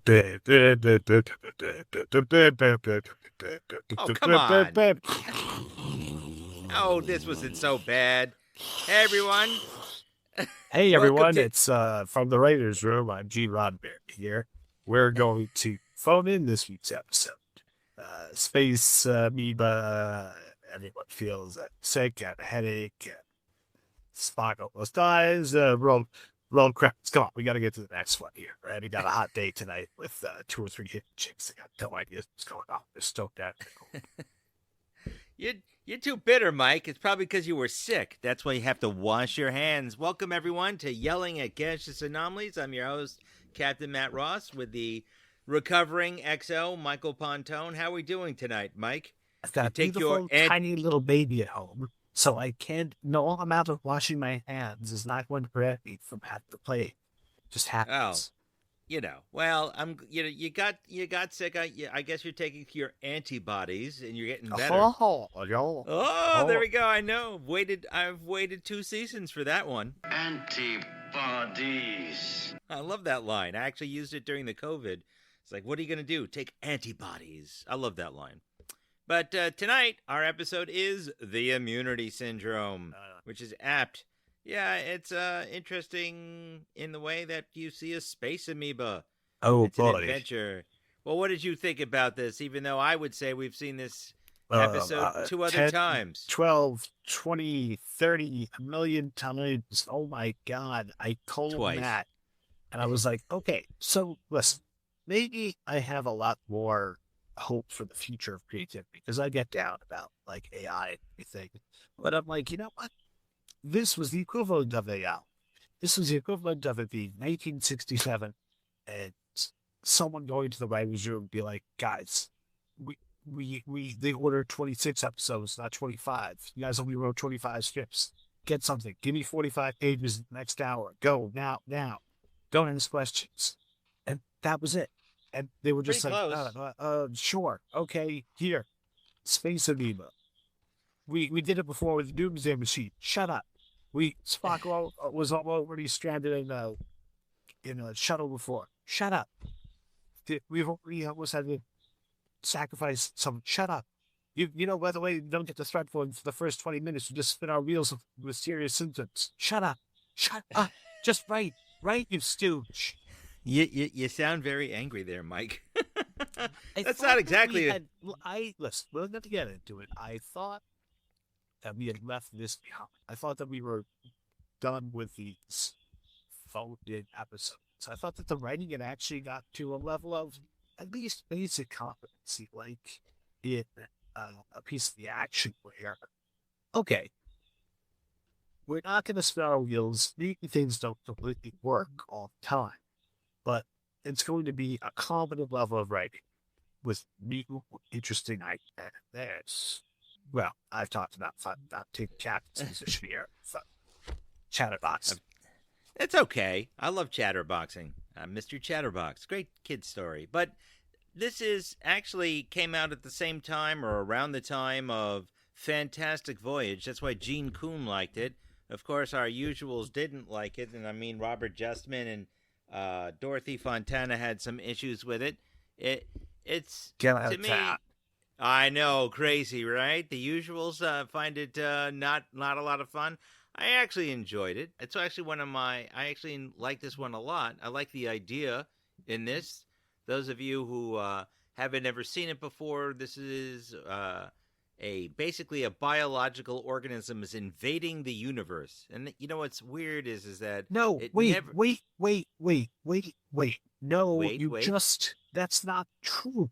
Oh, come on. Oh, this wasn't so bad. Hey, everyone. Hey Welcome everyone, to. it's from the writers' room. I'm G. Roddenberry here. We're going to phone in this week's episode. Space amoeba. Anyone feels sick, got a headache, Spock almost dies. Roll credits. Come on, we got to get to the next one here. Right? We got a hot day tonight with two or three hit chicks. I got no idea what's going on. They're stoked out. you, you're too bitter, Mike. It's probably because you were sick. That's why you have to wash your hands. Welcome, everyone, to Yelling at Gaseous Anomalies. I'm your host, Captain Matt Ross, with the recovering XO, Michael Pontone. How are we doing tonight, Mike? I've Did you got a take your beautiful, tiny little baby at home, so I can't. No amount of washing my hands is not going to prevent me from having to play. Just Oh, happens. well, you got sick. I guess you're taking your antibodies and you're getting better. Oh, yo, Oh, there oh, we go. I know. I've waited 2 seasons for that one. Antibodies. I love that line. I actually used it during the COVID. It's like, what are you going to do? Take antibodies. I love that line. But tonight, our episode is the immunity syndrome, which is apt. Yeah, it's interesting in the way that you see a space amoeba. oh It's an boy. adventure. Well, what did you think about this? Even though I would say we've seen this episode two other 10, times. 12, 20, 30 million times. Oh my God. I told Twice. Matt, and I was like, okay, so listen, maybe I have a lot more hope for the future of creativity because I get down about like AI and everything. But I'm like, you know what? This was the equivalent of AI. This was the equivalent of it being 1967 and someone going to the writer's room and be like, guys, they ordered 26 episodes, not 25. You guys only wrote 25 scripts. Get something. Give me 45 pages next hour. Go now, now. Don't ask questions. And that was it. And they were Pretty just like, close. sure, okay, here, Space Amoeba. We did it before with the Doomsday Machine. Shut up. Was already stranded in a shuttle before. Shut up. We almost had to sacrifice some. Shut up. You know, by the way, you don't get the threat for the first 20 minutes. We just spin our wheels with serious symptoms. Shut up. Shut up. Just write. Write, you stooge. You sound very angry there, Mike. I That's thought not that we exactly. had. Listen, we're going to get into it. I thought that we had left this behind. I thought that we were done with these phoned in episodes. I thought that the writing had actually got to a level of at least basic competency, like in a piece of the action where, okay, we're not going to spin our wheels. Maybe things don't completely work all the time, but it's going to be a competent level of writing with new, interesting ideas. Well, I've talked about fun, about taking captain's position here. Fun. Chatterbox. It's okay. I love chatterboxing. Mr. Chatterbox. Great kid story. But this is actually came out at the same time or around the time of Fantastic Voyage. That's why Gene Coon liked it. Of course, our usuals didn't like it. And I mean, Robert Justman and Dorothy Fontana had some issues with it. It's, Get to out me, that. I know, crazy, right? The usuals find it not a lot of fun. I actually enjoyed it. It's actually one of my. I actually like this one a lot. I like the idea in this. Those of you who haven't ever seen it before, this is a basically a biological organism is invading the universe. And you know what's weird is that No, it wait, never. wait, wait, wait, wait, wait. No, Wait, you wait. just, that's not true.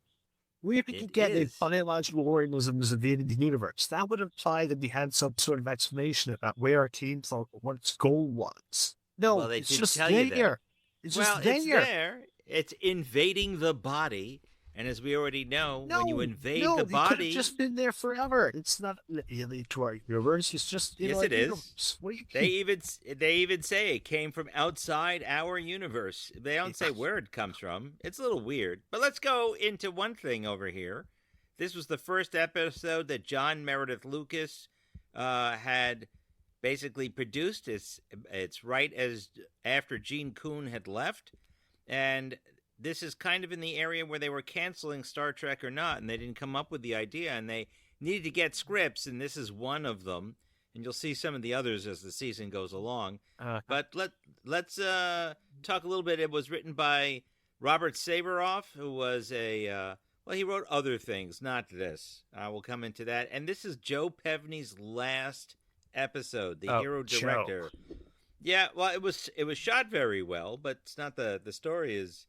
Where did you It get a is. biological organisms invading the universe? That would imply that we had some sort of explanation about where our team thought what its goal was. Well, No, they it's didn't just tell you that. there. It's Well, just it's there. there. It's invading the body. And as we already know, when you No, invade the no, it could have body, just been there forever. It's not alien to our universe. It's just in yes, our it is. universe. What do you They mean? even they even say it came from outside our universe. They don't say where it comes from. It's a little weird. But let's go into one thing over here. This was the first episode that John Meredith Lucas had basically produced. It's right as after Gene Coon had left, and this is kind of in the area where they were canceling Star Trek or not, and they didn't come up with the idea, and they needed to get scripts, and this is one of them. And you'll see some of the others as the season goes along. But let's talk a little bit. It was written by Robert Saberoff, who was he wrote other things, not this. We'll come into that. And this is Joe Pevney's last episode, the hero director. Joe. Yeah, well, it was shot very well, but it's not the story is,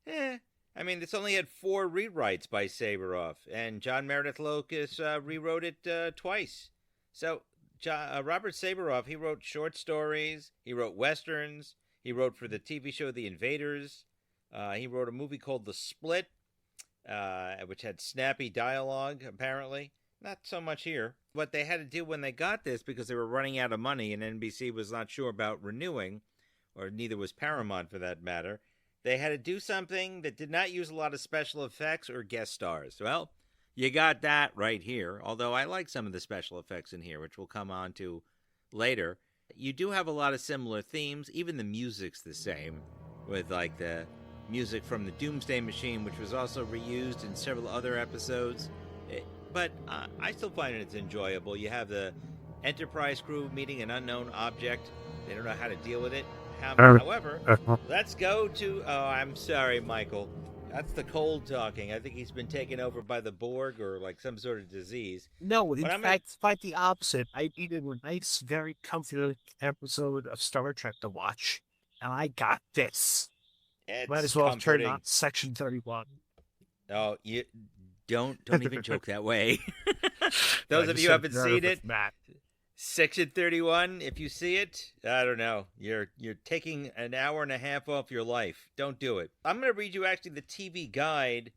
I mean, it's only had 4 rewrites by Saberoff, and John Meredith Locus rewrote it twice. So Robert Saberoff, he wrote short stories, he wrote westerns, he wrote for the TV show The Invaders, he wrote a movie called The Split, which had snappy dialogue, apparently. Not so much here. What they had to do when they got this, because they were running out of money and NBC was not sure about renewing, or neither was Paramount for that matter, they had to do something that did not use a lot of special effects or guest stars. Well, you got that right here, although I like some of the special effects in here, which we'll come on to later. You do have a lot of similar themes. Even the music's the same, with like the music from the Doomsday Machine, which was also reused in several other episodes. But I still find it's enjoyable. You have the Enterprise crew meeting an unknown object. They don't know how to deal with it. However, let's go to... Oh, I'm sorry, Michael. That's the cold talking. I think he's been taken over by the Borg or like some sort of disease. No, in fact, quite the opposite. I needed a nice, very comfy episode of Star Trek to watch, and I got this. Might as well turn on Section 31. Oh, you... Don't even joke that way. Those of you who haven't seen it, Section 31, if you see it, I don't know. You're taking an hour and a half off your life. Don't do it. I'm going to read you actually the TV guide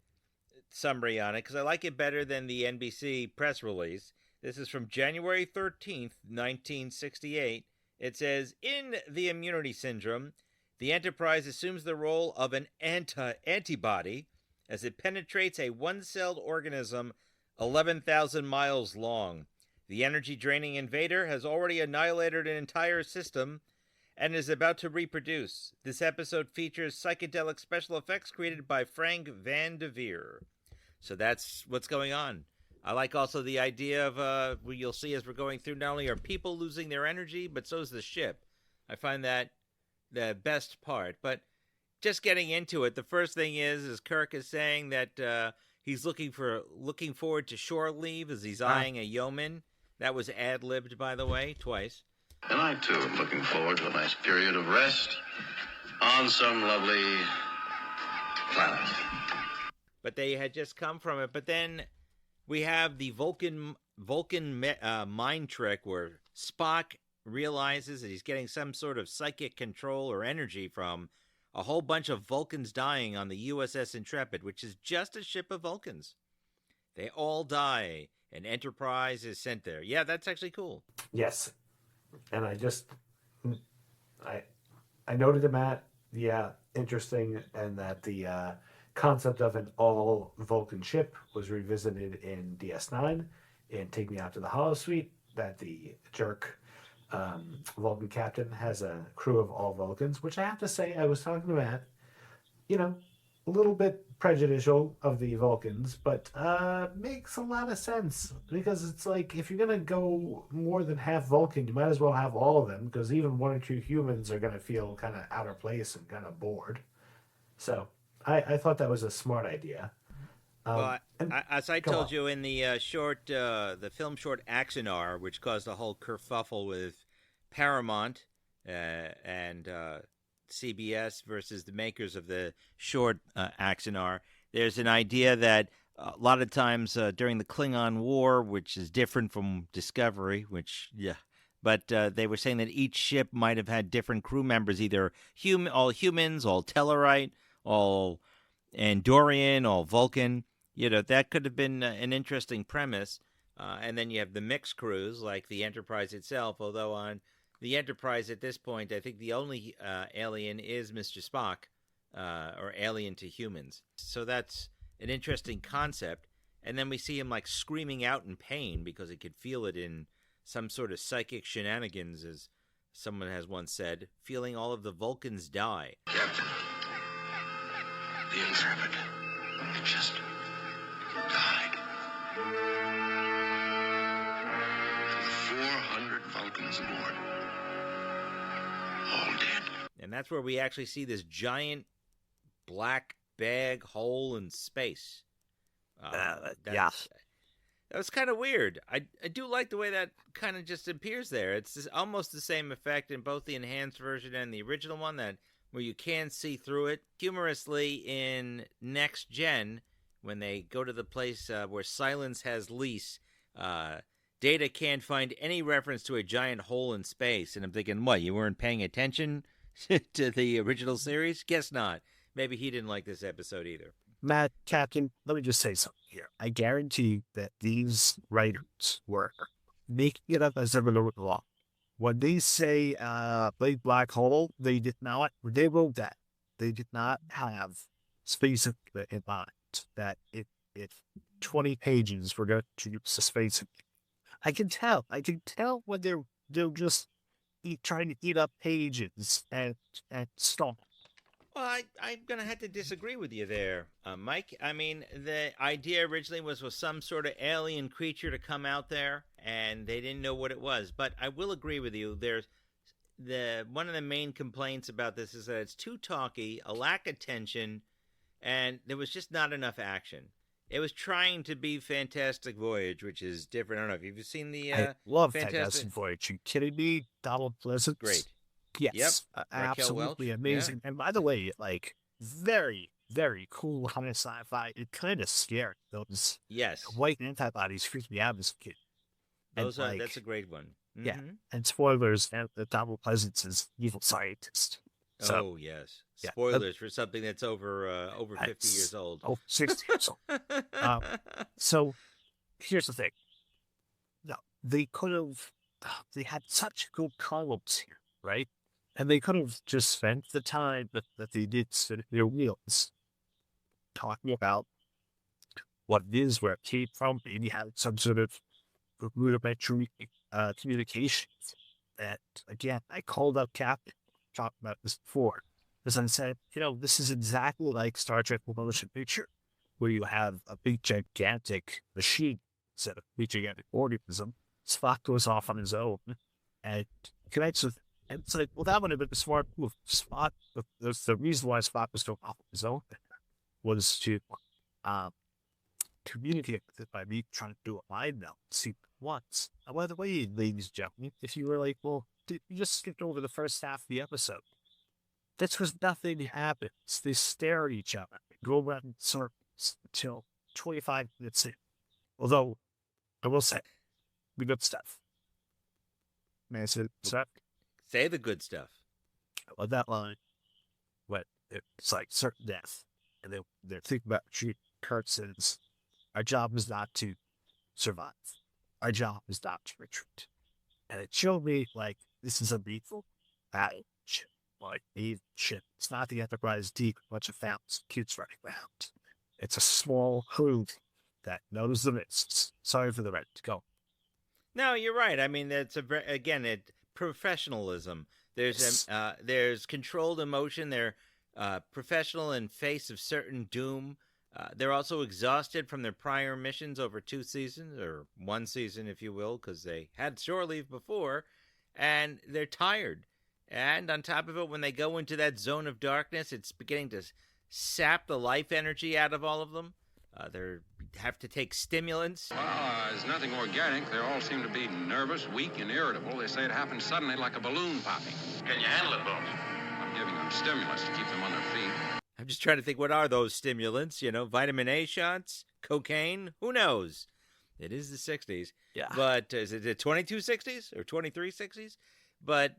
summary on it because I like it better than the NBC press release. This is from January 13th, 1968. It says, in the immunity syndrome, the Enterprise assumes the role of an antibody as it penetrates a one-celled organism 11,000 miles long. The energy-draining invader has already annihilated an entire system and is about to reproduce. This episode features psychedelic special effects created by Frank Van de Veer. So that's what's going on. I like also the idea of, what you'll see as we're going through, not only are people losing their energy, but so is the ship. I find that the best part, but just getting into it, the first thing is Kirk is saying that he's looking forward to shore leave as he's eyeing a yeoman. That was ad-libbed, by the way, twice. And I, too, am looking forward to a nice period of rest on some lovely planet. But they had just come from it. But then we have the Vulcan mind trick where Spock realizes that he's getting some sort of psychic control or energy from a whole bunch of Vulcans dying on the USS Intrepid, which is just a ship of Vulcans. They all die, and Enterprise is sent there. Yeah, that's actually cool. Yes. And I noted him at, interesting, and that the concept of an all-Vulcan ship was revisited in DS9 in Take Me Out to the Holosuite, that the jerk Vulcan captain has a crew of all Vulcans, which I have to say, I was talking to Matt, a little bit prejudicial of the Vulcans, but makes a lot of sense, because it's like, if you're going to go more than half Vulcan, you might as well have all of them, because even 1 or 2 humans are going to feel kind of out of place and kind of bored. So I thought that was a smart idea. Well, as I told you in the the film short Axanar, which caused a whole kerfuffle with Paramount and CBS versus the makers of the short Axanar, there's an idea that a lot of times during the Klingon War, which is different from Discovery, but they were saying that each ship might have had different crew members, either all humans, all Tellarite, all Andorian, all Vulcan. That could have been an interesting premise. And then you have the mixed crews, like the Enterprise itself, although on the Enterprise at this point, I think the only alien is Mr. Spock, or alien to humans. So that's an interesting concept. And then we see him like screaming out in pain because he could feel it in some sort of psychic shenanigans, as someone has once said, feeling all of the Vulcans die. Captain, The Intrepid. It just died. And the 400 Vulcans aboard. All dead. And that's where we actually see this giant black bag hole in space. Yeah. That was kind of weird. I do like the way that kind of just appears there. It's almost the same effect in both the enhanced version and the original one, that where you can see through it. Humorously, in Next Gen, when they go to the place where Silence has lease, Data can't find any reference to a giant hole in space. And I'm thinking, what, you weren't paying attention to the original series? Guess not. Maybe he didn't like this episode either. Matt, Captain, let me just say something here. I guarantee that these writers were making it up as they were going along. When they say big black hole, they wrote that. They did not have space in mind, that if 20 pages were going to use the space. I can tell when they're just trying to eat up pages and stuff. Well, I'm going to have to disagree with you there, Mike. I mean, the idea originally was some sort of alien creature to come out there, and they didn't know what it was. But I will agree with you. One of the main complaints about this is that it's too talky, a lack of tension, and there was just not enough action. It was trying to be Fantastic Voyage, which is different. I don't know if you've seen the I love Fantastic Voyage. You kidding me? Donald Pleasance? Great. Yes, Yep. absolutely amazing. Yeah. And by the way, like, very, very cool kind of sci-fi. It kind of scared those white antibodies freaked me out as a kid. That's a great one. Mm-hmm. Yeah, and spoilers, and the Donald Pleasance is evil scientist. So, oh yes, spoilers for something that's over 50 years old. Oh, 60 years old. So here's the thing. No, they could have. They had such good columns here, right? And they could have just spent the time that they did sit at their wheels talking about what it is, where it came from, maybe had some sort of rudimentary communication. That, again, I called out Captain, talked about this before, as I said, this is exactly like Star Trek The Motion Picture, where you have a big, gigantic machine instead of a big, gigantic organism. Spock goes off on his own and connects with. And it's like, well, that would have been a smart move. Spock, the reason why Spock was going off on his own was to communicate with it by me trying to do a mind meld, see once. And by the way, ladies and gentlemen, if you were like, well, you just skipped over the first half of the episode. That's because nothing happens. They stare at each other, go around in circles until 25 minutes in. Although, I will say, the good stuff. May I say stuff? Say the good stuff. I love that line. When it's like certain death, and they're thinking about retreat. Kurt says, "Our job is not to survive. Our job is not to retreat." And it showed me like this is a lethal battleship, like a ship. It's not the Enterprise D, a bunch of fountains, kids running around. It's a small crew that knows the risks. Sorry for the red. Go. No, you're right. I mean, it's professionalism. There's controlled emotion. They're professional in face of certain doom. They're also exhausted from their prior missions over 2 seasons, or 1 season, if you will, because they had shore leave before, and they're tired. And on top of it, when they go into that zone of darkness, it's beginning to sap the life energy out of all of them. They have to take stimulants. Well, there's nothing organic. They all seem to be nervous, weak, and irritable. They say it happens suddenly like a balloon popping. Can you handle it, Bones? I'm giving them stimulants to keep them on their feet. I'm just trying to think, what are those stimulants? Vitamin A shots? Cocaine? Who knows? It is the 60s. Yeah. But is it the 2260s or 2360s? But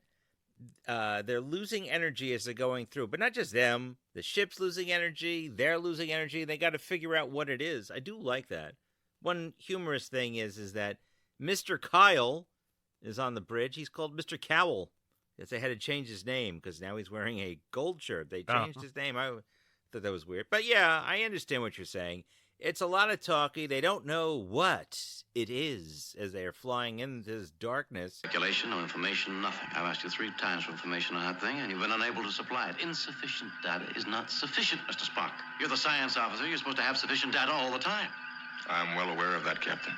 they're losing energy as they're going through. But not just them. The ship's losing energy. They're losing energy. They got to figure out what it is. I do like that. One humorous thing is that Mr. Kyle is on the bridge. He's called Mr. Cowell. Because they had to change his name because now he's wearing a gold shirt. They changed his name. I thought that was weird. But yeah, I understand what you're saying. It's a lot of talking. They don't know what it is as they are flying into this darkness. Speculation, no information, nothing. I've asked you 3 times for information on that thing, and you've been unable to supply it. Insufficient data is not sufficient, Mr. Spock. You're the science officer. You're supposed to have sufficient data all the time. I'm well aware of that, Captain.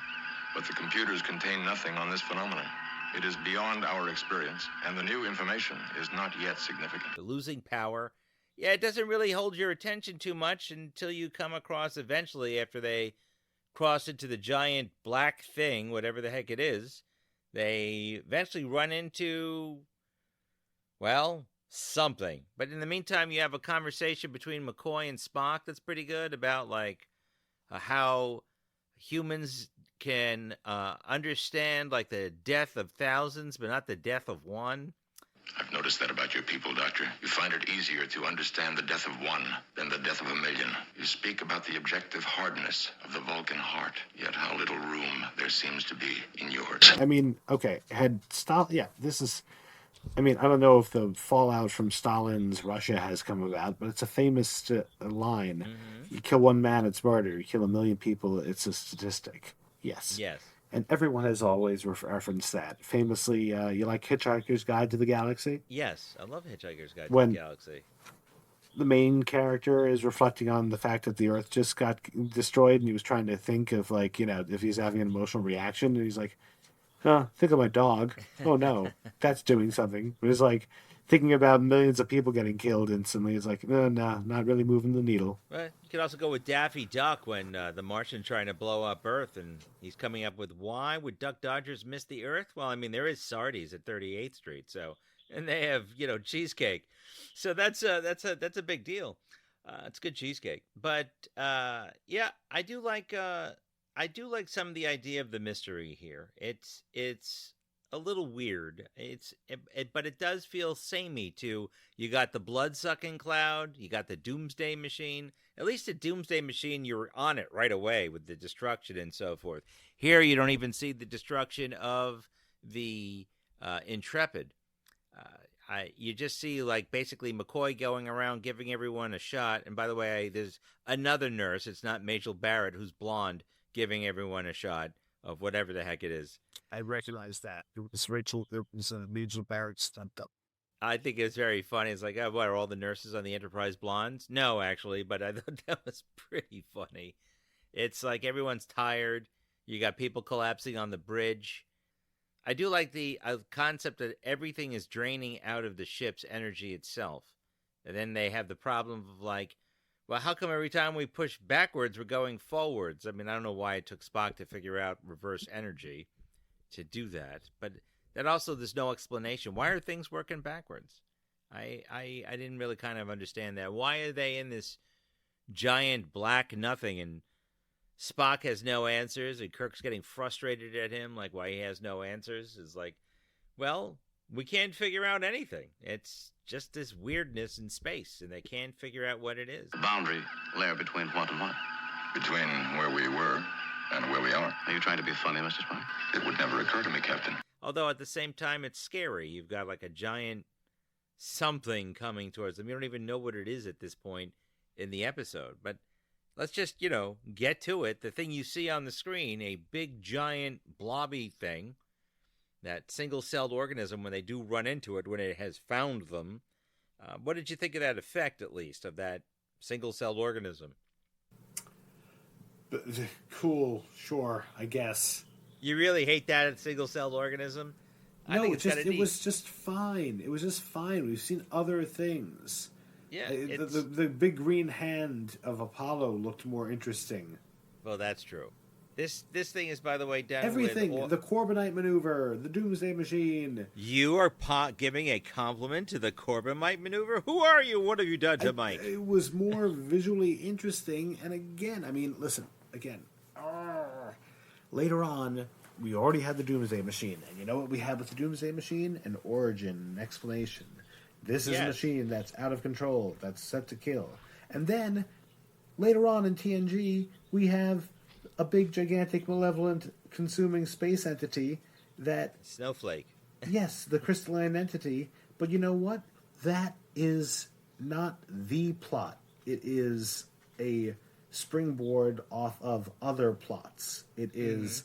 But the computers contain nothing on this phenomenon. It is beyond our experience, and the new information is not yet significant. The losing power. Yeah, it doesn't really hold your attention too much until you come across eventually, after they cross into the giant black thing, whatever the heck it is, they eventually run into, well, something. But in the meantime, you have a conversation between McCoy and Spock that's pretty good about, like, how humans can understand, like, the death of thousands, but not the death of one. I've noticed that about your people, Doctor. You find it easier to understand the death of one than the death of a million. You speak about the objective hardness of the Vulcan heart, yet how little room there seems to be in yours. I mean, okay, had Stalin... Yeah, this is... I mean, I don't know if the fallout from Stalin's Russia has come about, but it's a famous line. Mm-hmm. You kill one man, it's murder. You kill 1 million people, it's a statistic. Yes. Yes. And everyone has always referenced that. Famously, you like Hitchhiker's Guide to the Galaxy? Yes, I love Hitchhiker's Guide to the Galaxy. The main character is reflecting on the fact that the Earth just got destroyed, and he was trying to think of, like, you know, if he's having an emotional reaction, and he's like, oh, think of my dog. Oh, no, that's doing something. But it's like thinking about millions of people getting killed instantly. It's like, no, not really moving the needle. Well, you could also go with Daffy Duck when the Martian's trying to blow up Earth, and he's coming up with, why would Duck Dodgers miss the Earth? Well, I mean, there is Sardi's at 38th Street, so, and they have, you know, cheesecake. So that's a big deal. It's good cheesecake. But, yeah, I do like some of the idea of the mystery here. It's a little weird. But it does feel samey too. You got the blood-sucking cloud. You got the Doomsday Machine. At least the Doomsday Machine, you're on it right away with the destruction and so forth. Here, you don't even see the destruction of the Intrepid. You just see, like, basically McCoy going around giving everyone a shot. And by the way, there's another nurse. It's not Majel Barrett, who's blonde, giving everyone a shot of whatever the heck it is. I recognize that. There was Majel Barrett stunt up. I think it's very funny. It's like, oh, what, are all the nurses on the Enterprise blondes? No, actually, but I thought that was pretty funny. It's like everyone's tired. You got people collapsing on the bridge. I do like the concept that everything is draining out of the ship's energy itself. And then they have the problem of, like, well, how come every time we push backwards, we're going forwards? I mean, I don't know why it took Spock to figure out reverse energy to do that. But that also, there's no explanation. Why are things working backwards? I didn't really kind of understand that. Why are they in this giant black nothing and Spock has no answers and Kirk's getting frustrated at him, like why he has no answers? Is like, well, we can't figure out anything. It's just this weirdness in space, and they can't figure out what it is. The boundary layer between what and what? Between where we were and where we are. Are you trying to be funny, Mr. Spock? It would never occur to me, Captain. Although at the same time, it's scary. You've got like a giant something coming towards them. You don't even know what it is at this point in the episode. But let's just, get to it. The thing you see on the screen, a big, giant, blobby thing, that single-celled organism, when they do run into it, when it has found them. What did you think of that effect, at least, of that single-celled organism? Cool, sure, I guess. You really hate that single-celled organism? No, I think it was just fine. It was just fine. We've seen other things. Yeah, the big green hand of Apollo looked more interesting. Well, that's true. This thing is, by the way, done everything. with... The Corbinite maneuver, the Doomsday Machine. You are giving a compliment to the Corbinite maneuver? Who are you? What have you done to Mike? It was more visually interesting. And again, later on, we already had the Doomsday Machine. And you know what we had with the Doomsday Machine? An origin, an explanation. This is a machine that's out of control, that's set to kill. And then, later on in TNG, we have a big, gigantic, malevolent, consuming space entity that... Snowflake. Yes, the crystalline entity. But you know what? That is not the plot. It is a springboard off of other plots. It is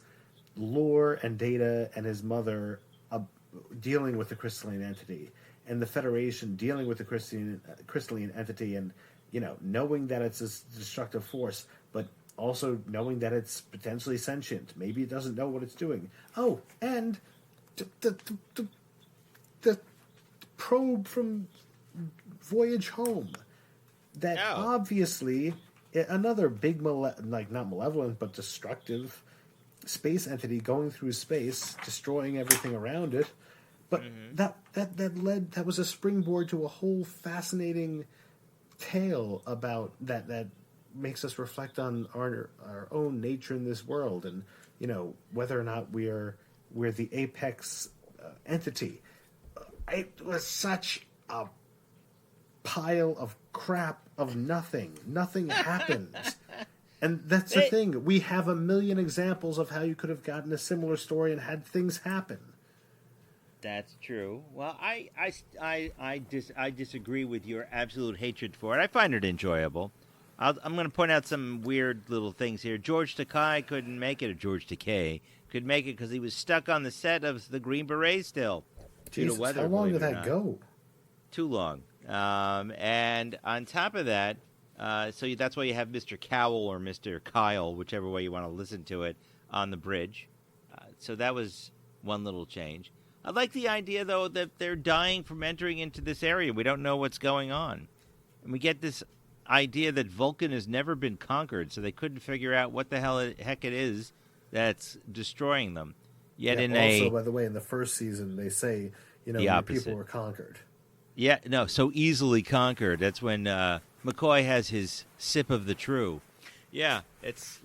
Lore and Data and his mother dealing with the crystalline entity, and the Federation dealing with the crystalline entity, and knowing that it's a destructive force, but also knowing that it's potentially sentient. Maybe it doesn't know what it's doing. Oh, and the probe from Voyage Home, that obviously another big not malevolent but destructive space entity going through space, destroying everything around it. But that was a springboard to a whole fascinating tale about that makes us reflect on our own nature in this world, and whether or not we're the apex entity. It was such a pile of crap of nothing. Nothing happens. And that's the thing. We have a million examples of how you could have gotten a similar story and had things happen. That's true. Well, I disagree with your absolute hatred for it. I find it enjoyable. I'm going to point out some weird little things here. George Takei couldn't make it, or George Takei could make it because he was stuck on the set of the Green Beret still. Jesus, how long did that go? Too long. And on top of that, so that's why you have Mr. Cowell or Mr. Kyle, whichever way you want to listen to it, on the bridge. So that was one little change. I like the idea, though, that they're dying from entering into this area. We don't know what's going on. And we get this idea that Vulcan has never been conquered, so they couldn't figure out what the heck it is that's destroying them. Yet by the way, in the first season, they say, people were conquered. Yeah, no, so easily conquered. That's when McCoy has his sip of the true. Yeah, that's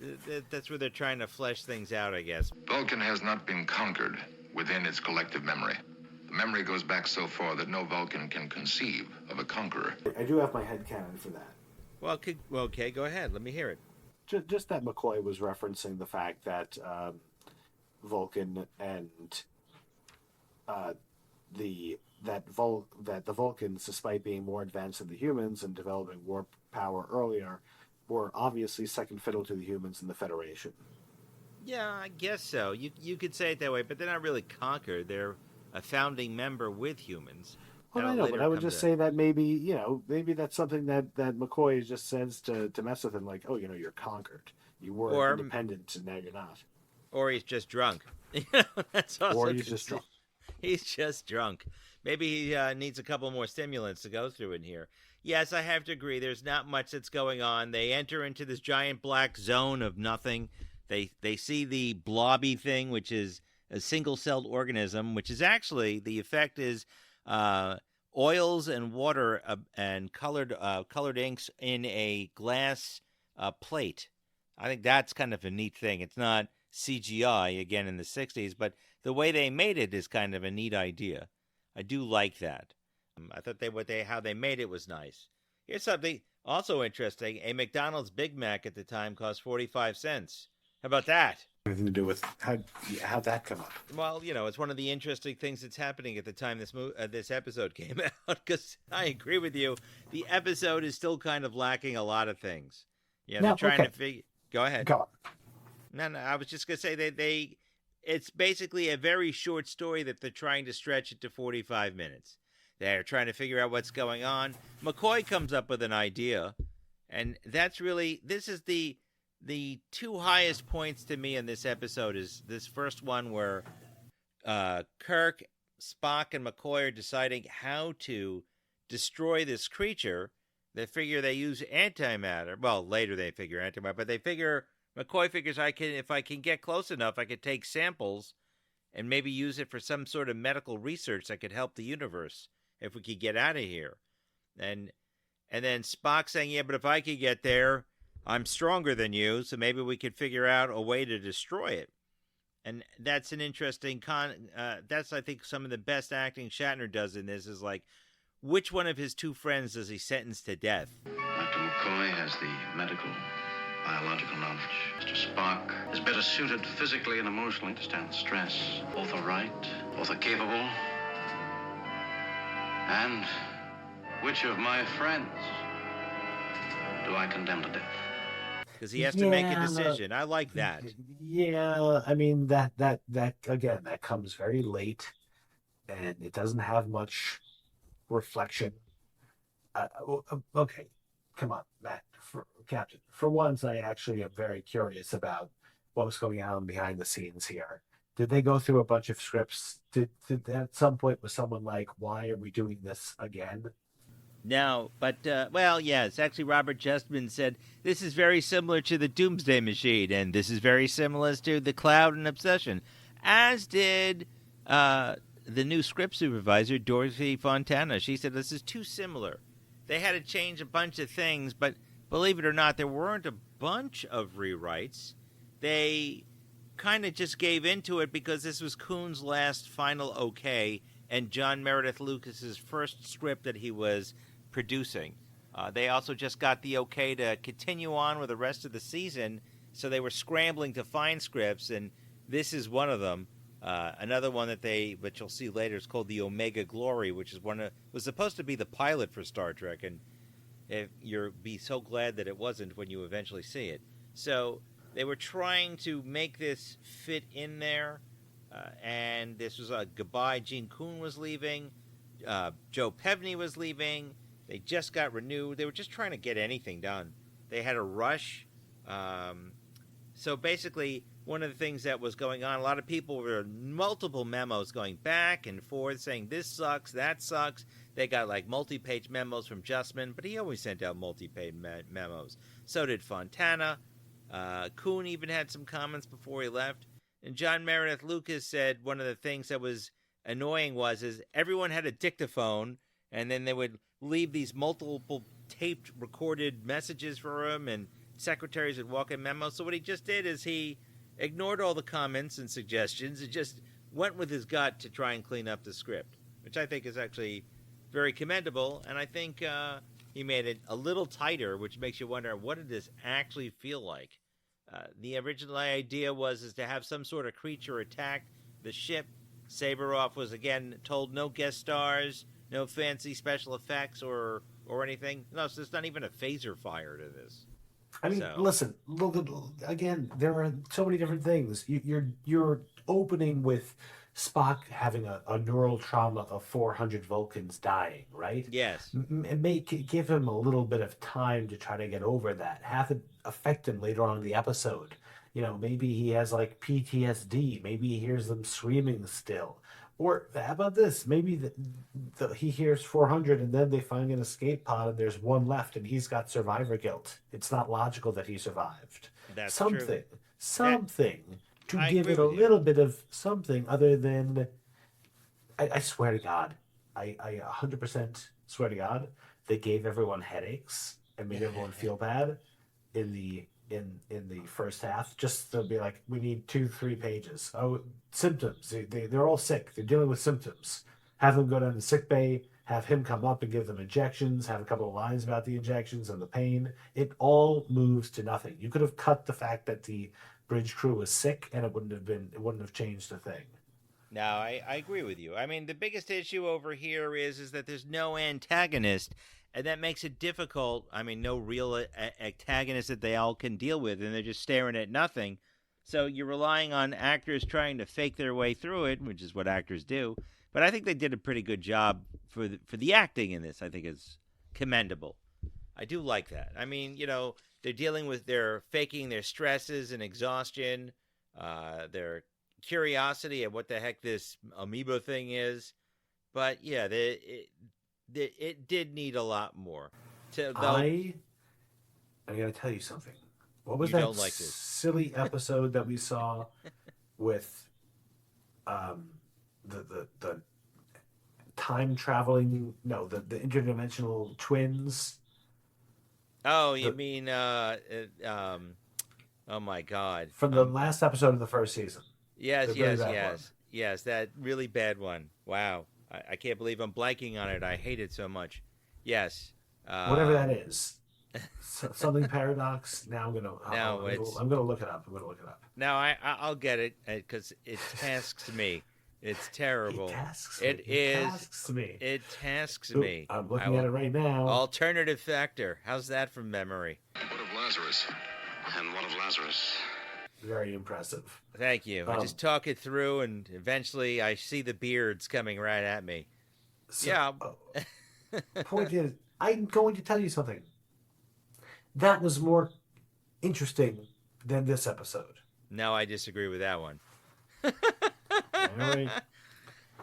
where they're trying to flesh things out, I guess. Vulcan has not been conquered within its collective memory. The memory goes back so far that no Vulcan can conceive of a conqueror. I do have my headcanon for that. Well, okay, go ahead. Let me hear it. Just that McCoy was referencing the fact that Vulcan and the Vulcans, despite being more advanced than the humans and developing warp power earlier, were obviously second fiddle to the humans in the Federation. Yeah, I guess so. You could say it that way, but they're not really conquered. They're a founding member with humans. Well, I know, but I would just say that maybe that's something that McCoy just says to mess with him, like, oh, you're conquered. You were independent, and now you're not. Or he's just drunk. That's also or he's just drunk. He's just drunk. Maybe he needs a couple more stimulants to go through in here. Yes, I have to agree. There's not much that's going on. They enter into this giant black zone of nothing. They see the blobby thing, which is a single-celled organism, which is actually, the effect is oils and water and colored inks in a glass plate. I think that's kind of a neat thing. It's not CGI, again, in the 60s, but the way they made it is kind of a neat idea. I do like that. I thought how they made it was nice. Here's something also interesting. A McDonald's Big Mac at the time cost 45 cents. How about that? Anything to do with how'd that come up? Well, it's one of the interesting things that's happening at the time this episode came out, because I agree with you. The episode is still kind of lacking a lot of things. Yeah, they're trying to figure... Go ahead. Go No, on. I was just going to say it's basically a very short story that they're trying to stretch it to 45 minutes. They're trying to figure out what's going on. McCoy comes up with an idea, and that's really... This is the two highest points to me in this episode is this first one where Kirk, Spock, and McCoy are deciding how to destroy this creature. They figure they use antimatter. Well, later they figure antimatter, but McCoy figures if I can get close enough, I could take samples and maybe use it for some sort of medical research that could help the universe if we could get out of here. And then Spock saying, yeah, but if I could get there, I'm stronger than you, so maybe we could figure out a way to destroy it. And that's an interesting that's, I think, some of the best acting Shatner does in this is like, which one of his two friends does he sentence to death? Dr. McCoy has the medical, biological knowledge. Mr. Spock is better suited physically and emotionally to stand the stress. Both are right, both are capable. And which of my friends do I condemn to death? because he has to make a decision. I like that. Yeah, I mean that again, that comes very late, and it doesn't have much reflection. Okay, come on, Matt, Captain. For once, I actually am very curious about what was going on behind the scenes here. Did they go through a bunch of scripts? Did at some point was someone like, "Why are we doing this again?" No, but well, yes. Actually, Robert Justman said this is very similar to the Doomsday Machine, and this is very similar to the Cloud and Obsession, as did the new script supervisor, Dorothy Fontana. She said this is too similar. They had to change a bunch of things, but believe it or not, there weren't a bunch of rewrites. They kind of just gave into it because this was Kuhn's last final okay and John Meredith Lucas's first script that he was producing. They also just got the okay to continue on with the rest of the season, so they were scrambling to find scripts, and this is one of them. Another one which you'll see later, is called the Omega Glory, which is was supposed to be the pilot for Star Trek, and you'll be so glad that it wasn't when you eventually see it. So they were trying to make this fit in there, and this was a goodbye. Gene Kuhn was leaving. Joe Pevney was leaving. They just got renewed. They were just trying to get anything done. They had a rush. So basically, one of the things that was going on, a lot of people were multiple memos going back and forth saying this sucks, that sucks. They got like multi-page memos from Justman, but he always sent out multi-page memos. So did Fontana. Kuhn even had some comments before he left. And John Meredith Lucas said one of the things that was annoying is everyone had a dictaphone, and then they would leave these multiple taped recorded messages for him, and secretaries would walk in memos. So what he just did is he ignored all the comments and suggestions and just went with his gut to try and clean up the script, which I think is actually very commendable. And I think he made it a little tighter, which makes you wonder, what did this actually feel like? The original idea was to have some sort of creature attack the ship. Saberoff was, again, told no guest stars, no fancy special effects or anything. No, so there's not even a phaser fire to this. I mean, listen, look, again, there are so many different things. You're opening with Spock having a neural trauma of 400 Vulcans dying, right? Yes. Give him a little bit of time to try to get over that. Have it affect him later on in the episode. Maybe he has like PTSD. Maybe he hears them screaming still. Or how about this? Maybe he hears 400 and then they find an escape pod and there's one left and he's got survivor guilt. It's not logical that he survived. That's something, true. Something to give it a little bit of something other than. I swear to God, I 100% swear to God, they gave everyone headaches and made everyone feel bad in the first half, just to be like, we need 2-3 pages. Oh, symptoms. They're all sick. They're dealing with symptoms. Have them go down to sick bay, have him come up and give them injections, have a couple of lines about the injections and the pain. It all moves to nothing. You could have cut the fact that the bridge crew was sick and it wouldn't have changed a thing. No, I agree with you. I mean, the biggest issue over here is that there's no antagonist, and that makes it difficult. I mean, no real antagonist that they all can deal with, and they're just staring at nothing. So you're relying on actors trying to fake their way through it, which is what actors do. But I think they did a pretty good job for the acting in this. I think is commendable. I do like that. I mean, they're faking their stresses and exhaustion, their curiosity of what the heck this amoeba thing is. But yeah, it did need a lot more. I gotta tell you something. What was that silly episode that we saw with the time traveling? No, the interdimensional twins. Oh, you mean oh my God! From the last episode of the first season. Yes, that really bad one. Wow. I can't believe I'm blanking on it. I hate it so much. Yes. Whatever that is. Something paradox. Now I'm gonna look it up. Now I'll get it because it tasks me. It's terrible. It tasks me. I'm looking at it right now. Alternative factor. How's that from memory? What of Lazarus? And what of Lazarus? Very impressive. Thank you. I just talk it through, and eventually I see the beards coming right at me. So, yeah. Point is, I'm going to tell you something. That was more interesting than this episode. No, I disagree with that one. All right.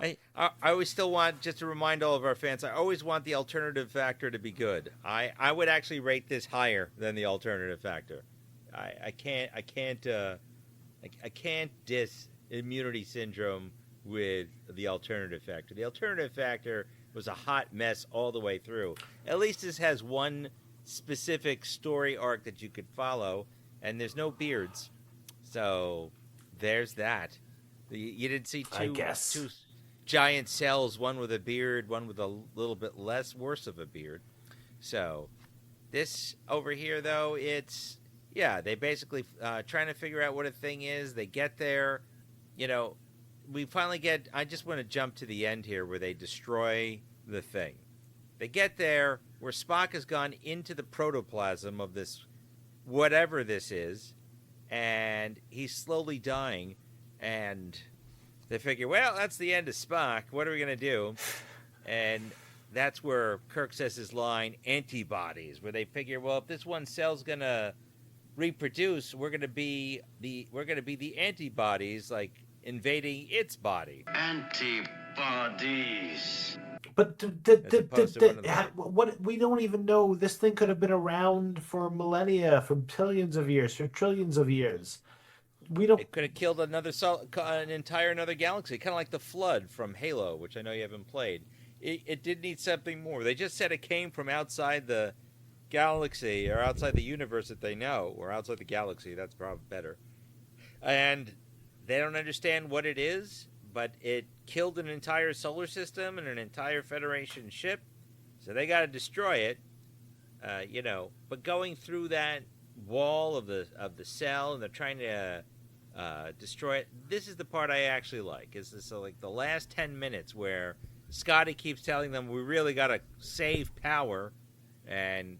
I always still want, just to remind all of our fans, I always want the alternative factor to be good. I would actually rate this higher than the alternative factor. I can't diss Immunity Syndrome with the alternative factor. The alternative factor was a hot mess all the way through. At least this has one specific story arc that you could follow, and there's no beards. So there's that. You didn't see two giant cells, one with a beard, one with a little bit worse of a beard. So this over here, though, they basically trying to figure out what a thing is. They get there, we finally I just want to jump to the end here where they destroy the thing. They get there where Spock has gone into the protoplasm of this, whatever this is, and he's slowly dying, and they figure, well, that's the end of Spock. What are we going to do? And that's where Kirk says his line, antibodies, where they figure, well, if this one cell's going to reproduce, we're going to be the antibodies, like invading its body. Antibodies. But what we don't even know. This thing could have been around for millennia, for billions of years, for trillions of years. It could have killed an entire galaxy, kind of like the Flood from Halo, which I know you haven't played. It did need something more. They just said it came from outside the galaxy, or outside the universe that they know, or outside the galaxy. That's probably better. And they don't understand what it is, but it killed an entire solar system and an entire Federation ship, so they got to destroy it. But going through that wall of the cell, and they're trying to destroy it. This is the part I actually like. Is this like the last 10 minutes where Scotty keeps telling them we really got to save power, and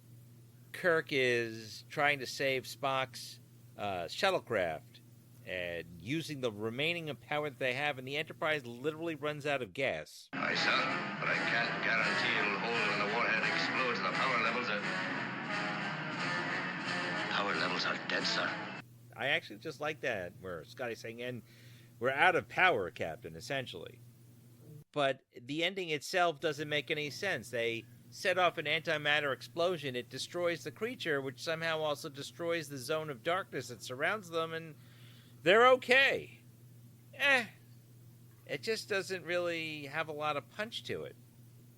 Kirk is trying to save Spock's shuttlecraft and using the remaining power that they have, and the Enterprise literally runs out of gas. Aye, sir, but I can't guarantee it'll hold when the warhead explodes. The power levels are dead, sir. I actually just like that, where Scotty's saying, and we're out of power, Captain, essentially. But the ending itself doesn't make any sense. They set off an antimatter explosion. It destroys the creature, which somehow also destroys the zone of darkness that surrounds them, and they're okay. It just doesn't really have a lot of punch to it.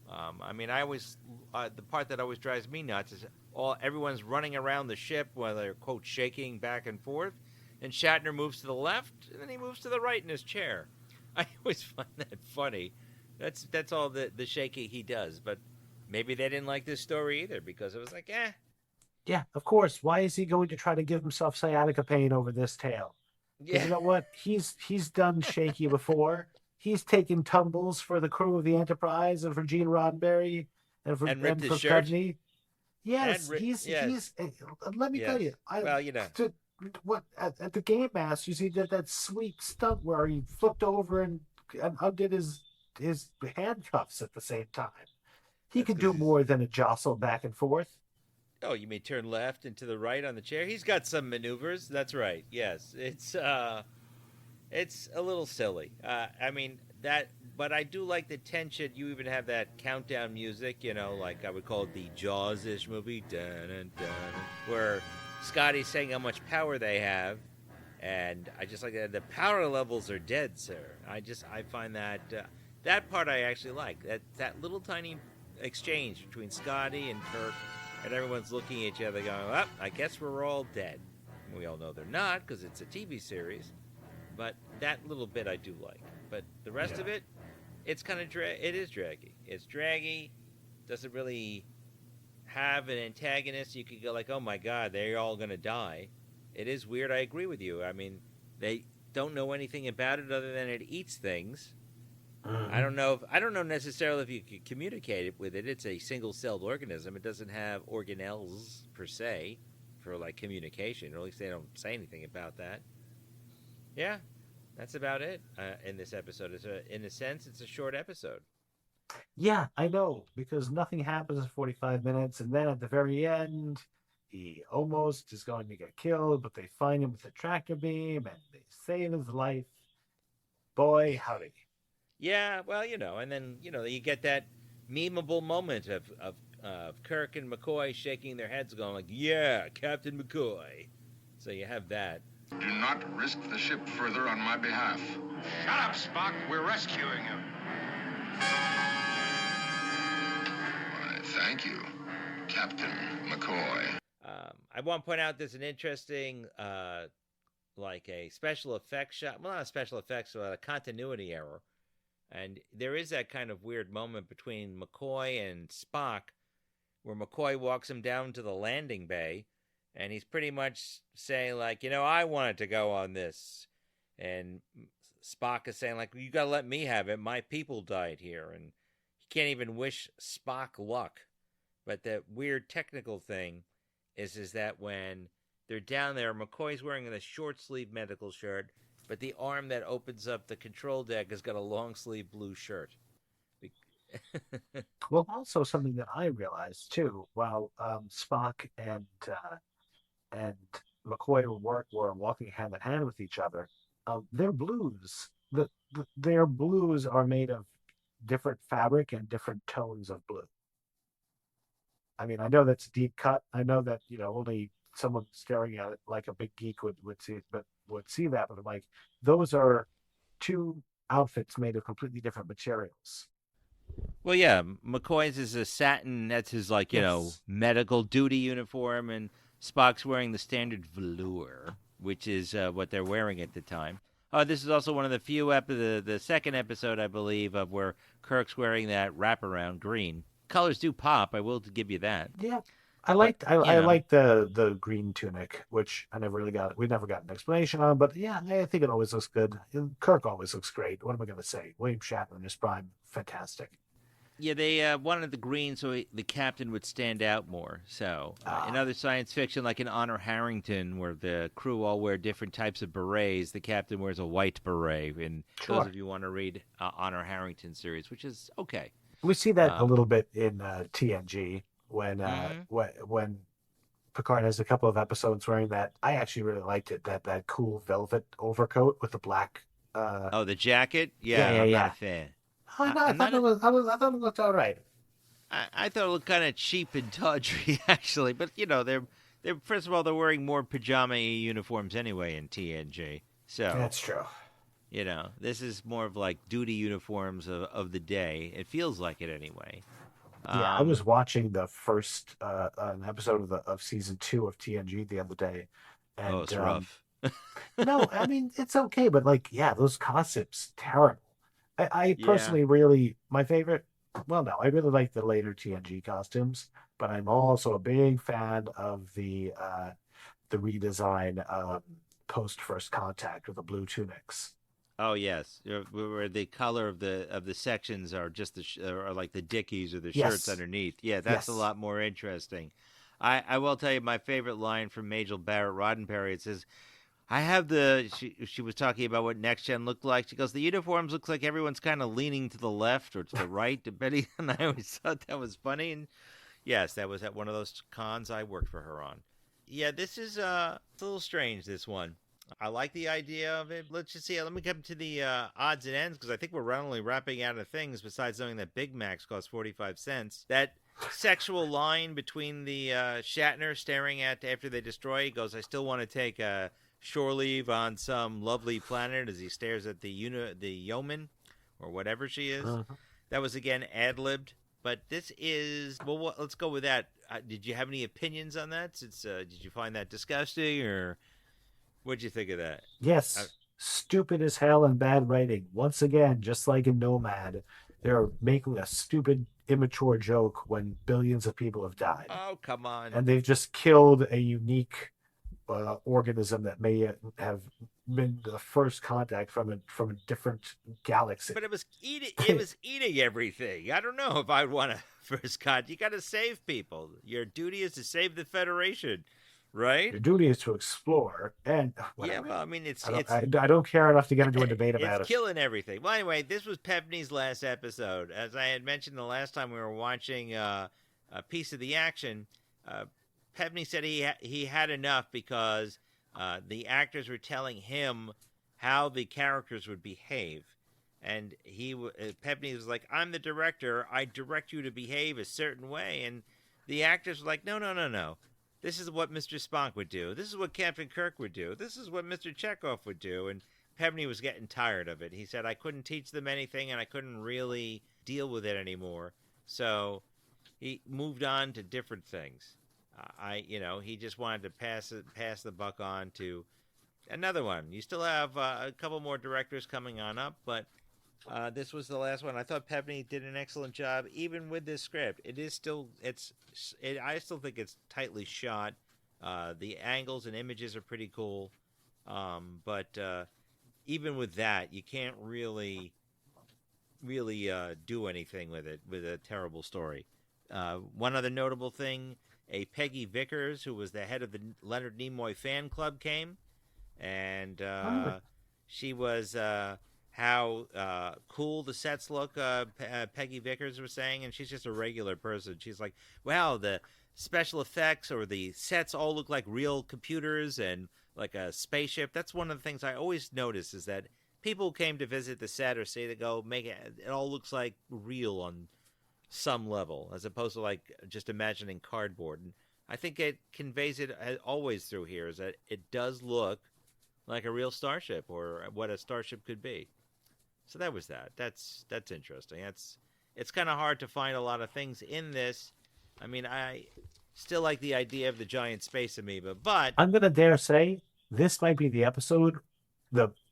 The part that always drives me nuts is everyone's running around the ship while they're, quote, shaking back and forth, and Shatner moves to the left, and then he moves to the right in his chair. I always find that funny. That's all the shaking he does, but maybe they didn't like this story either, because it was like, Yeah, of course. Why is he going to try to give himself sciatica pain over this tale? Yeah. You know what? He's done shaky before. He's taken tumbles for the crew of the Enterprise and for Gene Roddenberry and for Pevney. Yes, he's. Let me tell you. At the Game Masters, he did that sweet stunt where he flipped over and undid his handcuffs at the same time. He could do more than a jostle back and forth. Oh, you may turn left and to the right on the chair. He's got some maneuvers. That's right. Yes, it's a little silly. But I do like the tension. You even have that countdown music, like I would call it the Jaws-ish movie, dun, dun, dun, where Scotty's saying how much power they have, and I just like that. The power levels are dead, sir. I find that that part I actually like. That little tiny exchange between Scotty and Kirk. And everyone's looking at each other going, well, I guess we're all dead. And we all know they're not, because it's a TV series. But that little bit I do like. But the rest of it, it's kind of it is draggy. It's draggy. Doesn't really have an antagonist. You could go like, oh my God, they're all going to die. It is weird. I agree with you. I mean, they don't know anything about it other than it eats things. I don't know necessarily if you could communicate with it. It's a single-celled organism. It doesn't have organelles per se. for like communication, or at least they don't say anything about that. Yeah, that's about it in this episode. In a sense, it's a short episode. Yeah, I know, because nothing happens in 45 minutes, and then at the very end, he almost is going to get killed, but they find him with a tractor beam, and they save his life. Boy, howdy. Yeah, well, and then, you get that memeable moment of Kirk and McCoy shaking their heads going like, yeah, Captain McCoy. So you have that. Do not risk the ship further on my behalf. Shut up, Spock. We're rescuing you. Why, thank you, Captain McCoy. I want to point out there's an interesting, like a special effects shot. Well, not a special effects, but a continuity error. And there is that kind of weird moment between McCoy and Spock where McCoy walks him down to the landing bay, and he's pretty much saying, like, I wanted to go on this. And Spock is saying, like, you got to let me have it. My people died here. And he can't even wish Spock luck. But the weird technical thing is that when they're down there, McCoy's wearing a short-sleeve medical shirt, but the arm that opens up the control deck has got a long-sleeve blue shirt. Well, also something that I realized, too, while Spock and McCoy were walking hand in hand with each other, their blues, their blues are made of different fabric and different tones of blue. I mean, I know that's a deep cut. I know that, only someone staring at it like a big geek would see that, but like those are two outfits made of completely different materials. Well, yeah, McCoy's is a satin. That's his medical duty uniform, and Spock's wearing the standard velour, which is what they're wearing at the time. This is also one of the few the second episode, I believe, of where Kirk's wearing that wraparound green. Colors do pop. I will give you that. Yeah. I liked the green tunic, which I never really got. We never got an explanation on, but yeah, I think it always looks good. Kirk always looks great. What am I going to say? William Shatner in his prime, fantastic. Yeah, they wanted the green so the captain would stand out more. So in other science fiction, like in Honor Harrington, where the crew all wear different types of berets, the captain wears a white beret. And those of you want to read Honor Harrington series, which is okay. We see that a little bit in TNG. When Picard has a couple of episodes wearing that, I actually really liked it. That cool velvet overcoat with the black. The jacket. Yeah. I'm not a fan. Oh, no, I thought it looked all right. I thought it looked kind of cheap and tawdry, actually. But they're first of all, they're wearing more pajama uniforms anyway in TNG. So that's true. This is more of like duty uniforms of the day. It feels like it anyway. Yeah, I was watching the first an episode of season 2 of TNG the other day. And, it's rough. No, I mean, it's okay, but those costumes, terrible. I personally really, my favorite, I really like the later TNG costumes, but I'm also a big fan of the redesign post First Contact with the blue tunics. Oh yes, where the color of the sections are just are like the dickies or the shirts underneath. Yeah, that's a lot more interesting. I will tell you my favorite line from Majel Barrett Roddenberry. It says, "I have she was talking about what Next Gen looked like. She goes, the uniforms looks like everyone's kind of leaning to the left or to the right, depending." And I always thought that was funny. And yes, that was at one of those cons I worked for her on. Yeah, this is it's a little strange. This one. I like the idea of it. Let's just see. Let me come to the odds and ends, because I think we're only wrapping out of things besides knowing that Big Macs cost 45 cents. That sexual line between the Shatner staring at after they destroy, he goes, "I still want to take a shore leave on some lovely planet," as he stares at the yeoman or whatever she is. That was again ad-libbed. But this is let's go with that. Did you have any opinions on that? Did you find that disgusting, or what'd you think of that? Yes. Stupid as hell and bad writing. Once again, just like in Nomad, they're making a stupid, immature joke when billions of people have died. Oh, come on. And they've just killed a unique organism that may have been the first contact from a different galaxy. But it was eating everything. I don't know if I'd want to first contact. You got to save people. Your duty is to save the Federation. right? Your duty is to explore, and Yeah, whatever. well, I mean, I don't care enough to get into a debate it's about it. killing everything. Well, anyway, this was Pebney's last episode. As I had mentioned the last time we were watching a piece of the action, Pebney said he had enough because the actors were telling him how the characters would behave. And Pebney was like, I'm the director. I direct you to behave a certain way. And the actors were like, no, no, no, no. This is what Mr. Spock would do. This is what Captain Kirk would do. This is what Mr. Chekhov would do. And Pebney was getting tired of it. He said, I couldn't teach them anything and I couldn't really deal with it anymore. So he moved on to different things. He just wanted to pass the buck on to another one. You still have a couple more directors coming on up, but this was the last one. I thought Pebney did an excellent job, even with this script. I still think it's tightly shot. The angles and images are pretty cool, but even with that, you can't really do anything with it with a terrible story. One other notable thing: Peggy Vickers, who was the head of the Leonard Nimoy fan club, came, and she was. How cool the sets look, Peggy Vickers was saying, and she's just a regular person. She's like, wow, the special effects or the sets all look like real computers and like a spaceship. That's one of the things I always notice is that people who came to visit the set or say to go make it all looks like real on some level, as opposed to like just imagining cardboard. And I think it conveys it always through here is that it does look like a real starship or what a starship could be. So that was that. That's interesting. It's kind of hard to find a lot of things in this. I mean, I still like the idea of the giant space amoeba, but I'm gonna dare say this might be the episode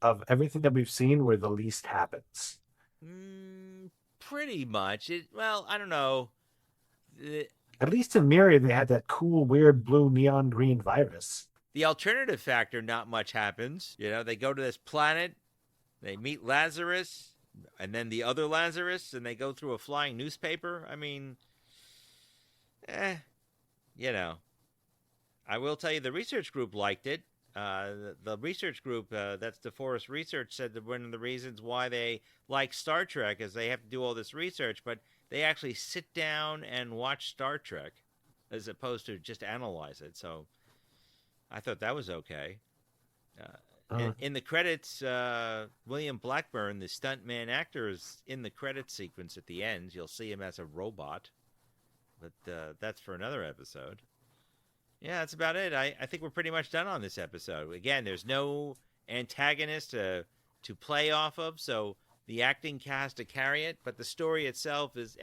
of everything that we've seen where the least happens. Pretty much. Well, I don't know. At least in Myriad, they had that cool, weird blue neon green virus. The alternative factor, not much happens. They go to this planet. They meet Lazarus, and then the other Lazarus, and they go through a flying newspaper. I mean, I will tell you the research group liked it. The research group, that's DeForest Research, said that one of the reasons why they like Star Trek is they have to do all this research, but they actually sit down and watch Star Trek as opposed to just analyze it. So I thought that was okay. In the credits, William Blackburn, the stuntman actor, is in the credits sequence at the end. You'll see him as a robot, but that's for another episode. Yeah, that's about it. I think we're pretty much done on this episode. Again, there's no antagonist to play off of, so the acting has to carry it, but the story itself is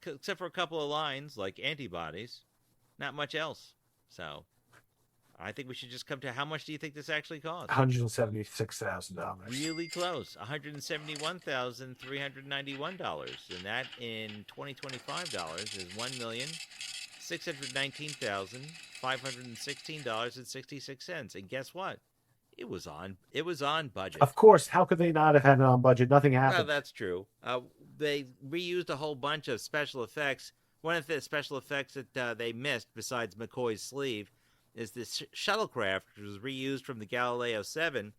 except for a couple of lines like antibodies, not much else. So I think we should just come to how much do you think this actually cost? $176,000. Really close. $171,391. And that in 2025 dollars is $1,619,516.66. And guess what? It was on budget. Of course, how could they not have had it on budget? Nothing happened. Well, that's true. They reused a whole bunch of special effects. One of the special effects that they missed, besides McCoy's sleeve, is this shuttlecraft, which was reused from the Galileo 7.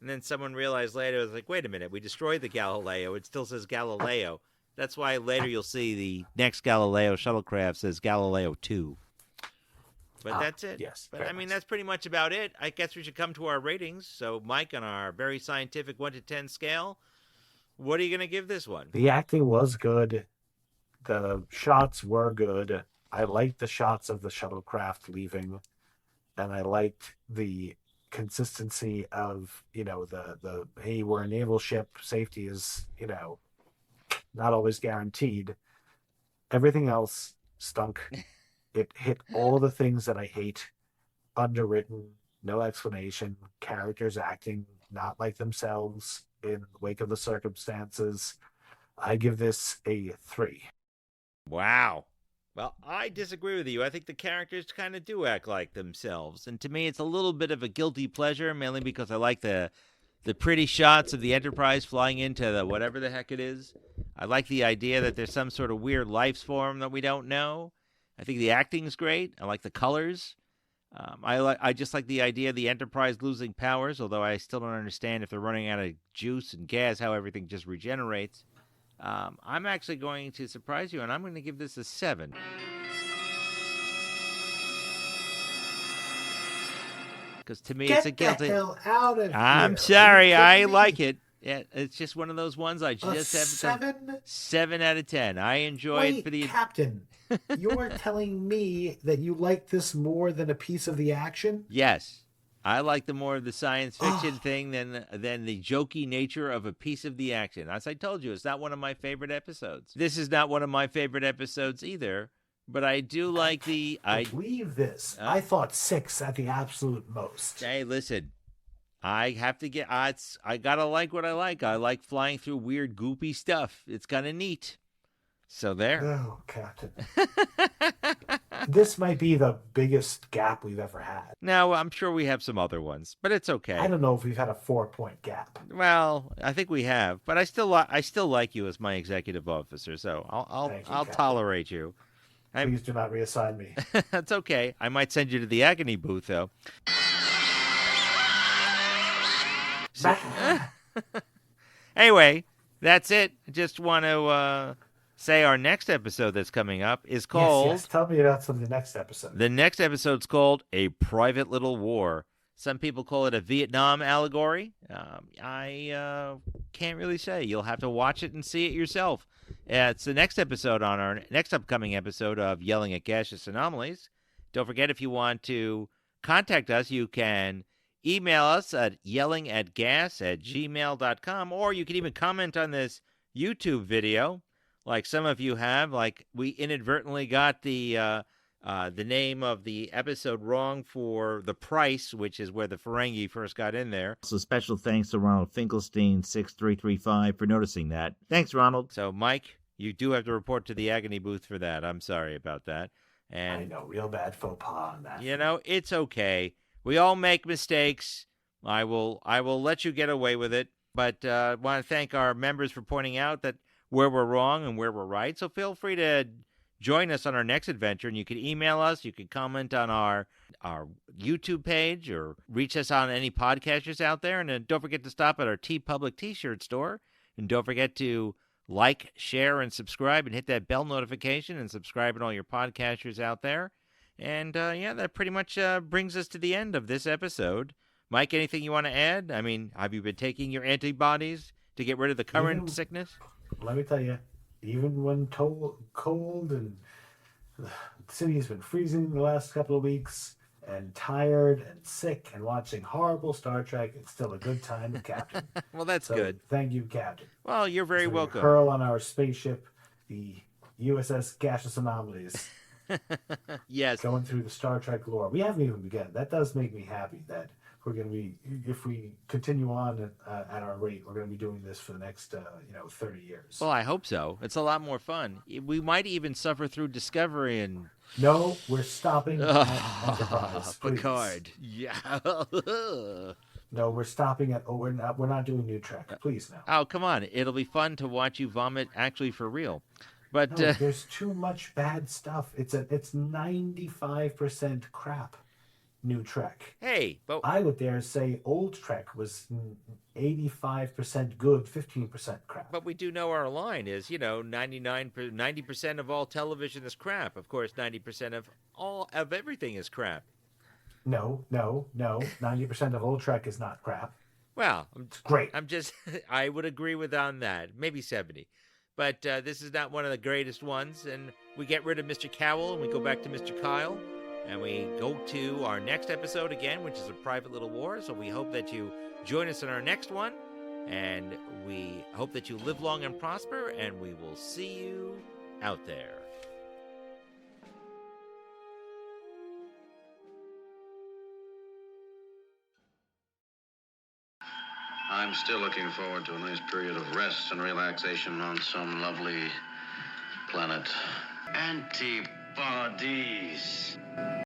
And then someone realized later, it was like, wait a minute, we destroyed the Galileo. It still says Galileo. That's why later you'll see the next Galileo shuttlecraft says Galileo 2. But that's it. Yes. But I mean, that's pretty much about it. I guess we should come to our ratings. So, Mike, on our very scientific 1 to 10 scale, what are you going to give this one? The acting was good. The shots were good. I liked the shots of the shuttlecraft leaving. And I liked the consistency of, the hey, we're a naval ship. Safety is, not always guaranteed. Everything else stunk. It hit all the things that I hate. Underwritten, no explanation, characters acting not like themselves in the wake of the circumstances. I give this a 3. Wow. Well, I disagree with you. I think the characters kind of do act like themselves. And to me, it's a little bit of a guilty pleasure, mainly because I like the pretty shots of the Enterprise flying into the whatever the heck it is. I like the idea that there's some sort of weird life form that we don't know. I think the acting's great. I like the colors. I just like the idea of the Enterprise losing powers, although I still don't understand if they're running out of juice and gas, how everything just regenerates. I'm actually going to surprise you, and I'm going to give this a 7. Because to me, it's a guilty. Get the hell out of here! I'm sorry, I like it. Yeah, it's just one of those ones I just have 7 out of 10. I enjoyed Wait, for the Captain. You're telling me that you like this more than a piece of the action? Yes. I like the more of the science fiction thing than the jokey nature of a piece of the action. As I told you, it's not one of my favorite episodes. This is not one of my favorite episodes either, but I do like I believe this. I thought 6 at the absolute most. Hey, listen. I have to get I gotta like what I like. I like flying through weird goopy stuff. It's kind of neat. So there. Oh, Captain. This might be the biggest gap we've ever had. Now, I'm sure we have some other ones, but it's okay. I don't know if we've had a 4-point gap. Well, I think we have, but I still like you as my executive officer, so I'll tolerate you. Please do not reassign me. That's okay. I might send you to the agony booth, though. Anyway, that's it. I just want to say our next episode that's coming up is called... Yes. Tell me about the next episode. The next episode's called A Private Little War. Some people call it a Vietnam allegory. I can't really say. You'll have to watch it and see it yourself. It's the next episode on our next upcoming episode of Yelling at Gaseous Anomalies. Don't forget, if you want to contact us, you can email us at yellingatgas@gmail.com, or you can even comment on this YouTube video, like some of you have. Like, we inadvertently got the name of the episode wrong for The Price, which is where the Ferengi first got in there. So special thanks to Ronald Finkelstein 6335 for noticing that. Thanks, Ronald. So, Mike, you do have to report to the agony booth for that. I'm sorry about that. And I know, real bad faux pas on that. You know, it's okay. We all make mistakes. I will let you get away with it. But I want to thank our members for pointing out that where we're wrong and where we're right. So feel free to join us on our next adventure, and you can email us. You can comment on our YouTube page, or reach us on any podcasters out there. And then don't forget to stop at our TeePublic T-shirt store. And don't forget to like, share, and subscribe, and hit that bell notification, and subscribe to all your podcasters out there. And, that pretty much brings us to the end of this episode. Mike, anything you want to add? I mean, have you been taking your antibodies to get rid of the current sickness? Let me tell you, even when cold and the city has been freezing the last couple of weeks, and tired and sick and watching horrible Star Trek, it's still a good time, Captain. Well, that's good. Thank you, Captain. Well, you're very welcome. Hurl on our spaceship, the USS Gaseous Anomalies. Yes. Going through the Star Trek lore. We haven't even begun. That does make me happy that we're going to be, if we continue on at our rate, we're going to be doing this for the next, 30 years. Well, I hope so. It's a lot more fun. We might even suffer through Discovery and... No, we're stopping at Enterprise. Picard. Yeah. No, we're stopping at... Oh, we're not doing New Trek. Please, now. Oh, come on. It'll be fun to watch you vomit actually for real. But no, there's too much bad stuff. It's 95% crap. New Trek. Hey, but I would dare say old Trek was 85% good, 15% crap. But we do know our line is, 90% of all television is crap. Of course, 90% of everything is crap. No. 90% of old Trek is not crap. Well, it's great. I would agree with on that. Maybe 70. But this is not one of the greatest ones. And we get rid of Mr. Cowell and we go back to Mr. Kyle. And we go to our next episode again, which is A Private Little War. So we hope that you join us in our next one. And we hope that you live long and prosper. And we will see you out there. I'm still looking forward to a nice period of rest and relaxation on some lovely planet. Antibodies.